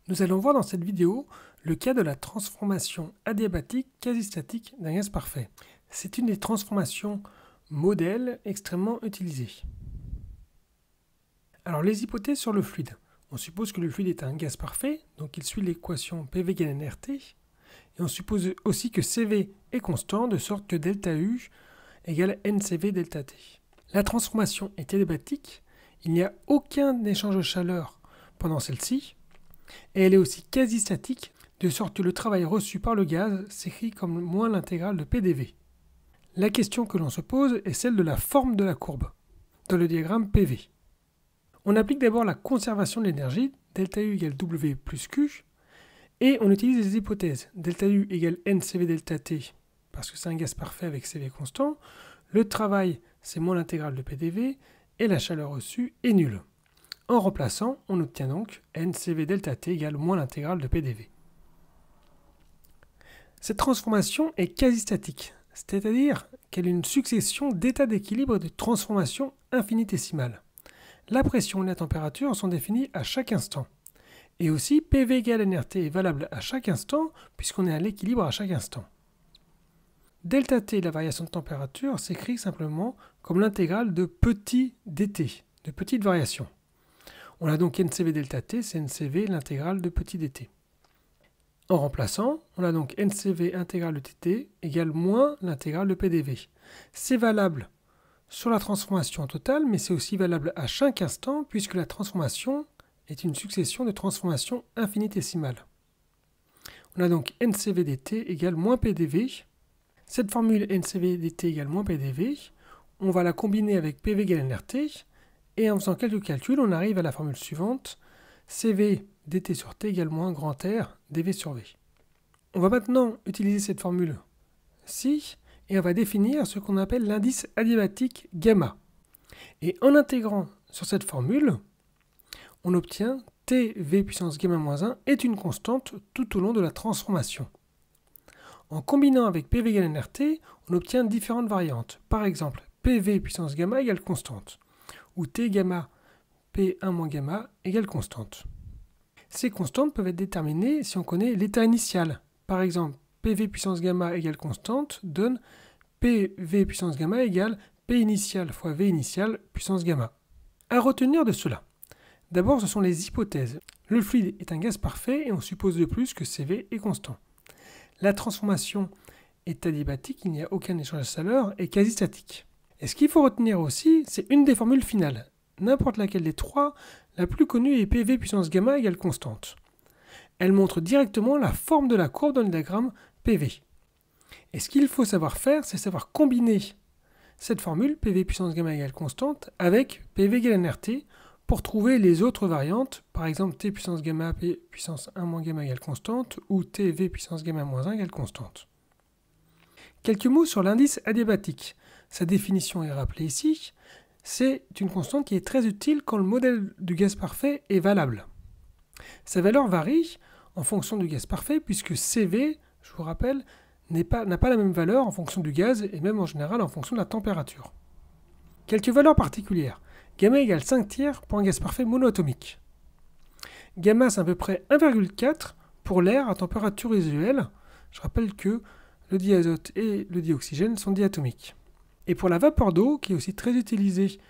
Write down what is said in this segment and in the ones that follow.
Nous allons voir dans cette vidéo le cas de la transformation adiabatique quasi-statique d'un gaz parfait. C'est une des transformations modèles extrêmement utilisées. Alors les hypothèses sur le fluide. On suppose que le fluide est un gaz parfait, donc il suit l'équation PV égale nRT. Et on suppose aussi que CV est constant, de sorte que ΔU égale NCV ΔT. La transformation est adiabatique, il n'y a aucun échange de chaleur pendant celle-ci, et elle est aussi quasi-statique, de sorte que le travail reçu par le gaz s'écrit comme moins l'intégrale de PDV. La question que l'on se pose est celle de la forme de la courbe, dans le diagramme PV. On applique d'abord la conservation de l'énergie, ΔU égale W plus Q, et on utilise les hypothèses. ΔU égale NCV ΔT, parce que c'est un gaz parfait avec CV constant, le travail c'est moins l'intégrale de PDV, et la chaleur reçue est nulle. En remplaçant, on obtient donc NCV ΔT égale moins l'intégrale de PDV. Cette transformation est quasi-statique, c'est-à-dire qu'elle est une succession d'états d'équilibre de transformation infinitésimale. La pression et la température sont définies à chaque instant. Et aussi, PV égale nRT est valable à chaque instant, puisqu'on est à l'équilibre à chaque instant. ΔT, la variation de température, s'écrit simplement comme l'intégrale de petit dt, de petites variations. On a donc NCV ΔT, c'est NCV l'intégrale de petit dt. En remplaçant, on a donc NCV intégrale de dt égale moins l'intégrale de PDV. C'est valable sur la transformation totale, mais c'est aussi valable à chaque instant, puisque la transformation est une succession de transformations infinitésimales. On a donc NCV dt égale moins PDV. Cette formule NCV dt égale moins PDV, on va la combiner avec PV égale nRT, et en faisant quelques calculs, on arrive à la formule suivante, CV dt sur T égale moins grand R dV sur V. On va maintenant utiliser cette formule-ci, et on va définir ce qu'on appelle l'indice adiabatique gamma. Et en intégrant sur cette formule, on obtient TV puissance gamma moins 1 est une constante tout au long de la transformation. En combinant avec PV égale nRT, on obtient différentes variantes. Par exemple, PV puissance gamma égale constante, ou T gamma P1 moins gamma égale constante. Ces constantes peuvent être déterminées si on connaît l'état initial. Par exemple, PV puissance gamma égale constante donne PV puissance gamma égale P initial fois V initial puissance gamma. À retenir de cela. D'abord, ce sont les hypothèses. Le fluide est un gaz parfait et on suppose de plus que CV est constant. La transformation est adiabatique, il n'y a aucun échange de chaleur et quasi statique. Et ce qu'il faut retenir aussi, c'est une des formules finales. N'importe laquelle des trois, la plus connue est PV puissance gamma égale constante. Elle montre directement la forme de la courbe dans le diagramme PV. Et ce qu'il faut savoir faire, c'est savoir combiner cette formule, PV puissance gamma égale constante, avec PV égale nRT, pour trouver les autres variantes, par exemple T puissance gamma P puissance 1 moins gamma égale constante, ou TV puissance gamma moins 1 égale constante. Quelques mots sur l'indice adiabatique. Sa définition est rappelée ici. C'est une constante qui est très utile quand le modèle du gaz parfait est valable. Sa valeur varie en fonction du gaz parfait, puisque CV, je vous rappelle, n'a pas la même valeur en fonction du gaz, et même en général en fonction de la température. Quelques valeurs particulières. Gamma égale 5 tiers pour un gaz parfait monoatomique. Gamma, c'est à peu près 1,4 pour l'air à température résiduelle. Je rappelle que le diazote et le dioxygène sont diatomiques. Et pour la vapeur d'eau, qui est aussi très utilisée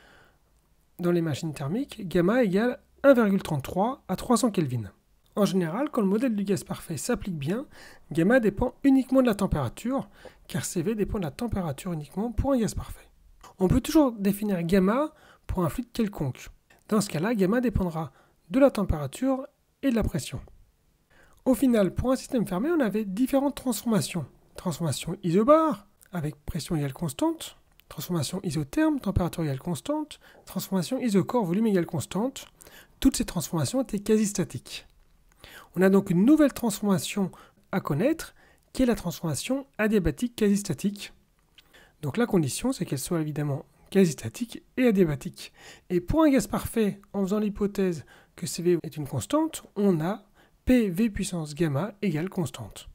dans les machines thermiques, gamma égale 1,33 à 300 Kelvin. En général, quand le modèle du gaz parfait s'applique bien, gamma dépend uniquement de la température, car CV dépend de la température uniquement pour un gaz parfait. On peut toujours définir gamma pour un fluide quelconque. Dans ce cas-là, gamma dépendra de la température et de la pression. Au final, pour un système fermé, on avait différentes transformations. Transformation isobare, avec pression égale constante. Transformation isotherme, température égale constante. Transformation isochore, volume égale constante. Toutes ces transformations étaient quasi statiques. On a donc une nouvelle transformation à connaître, qui est la transformation adiabatique quasi statique. Donc la condition, c'est qu'elle soit évidemment quasi-statique et adiabatique. Et pour un gaz parfait, en faisant l'hypothèse que CV est une constante, on a PV puissance gamma égale constante.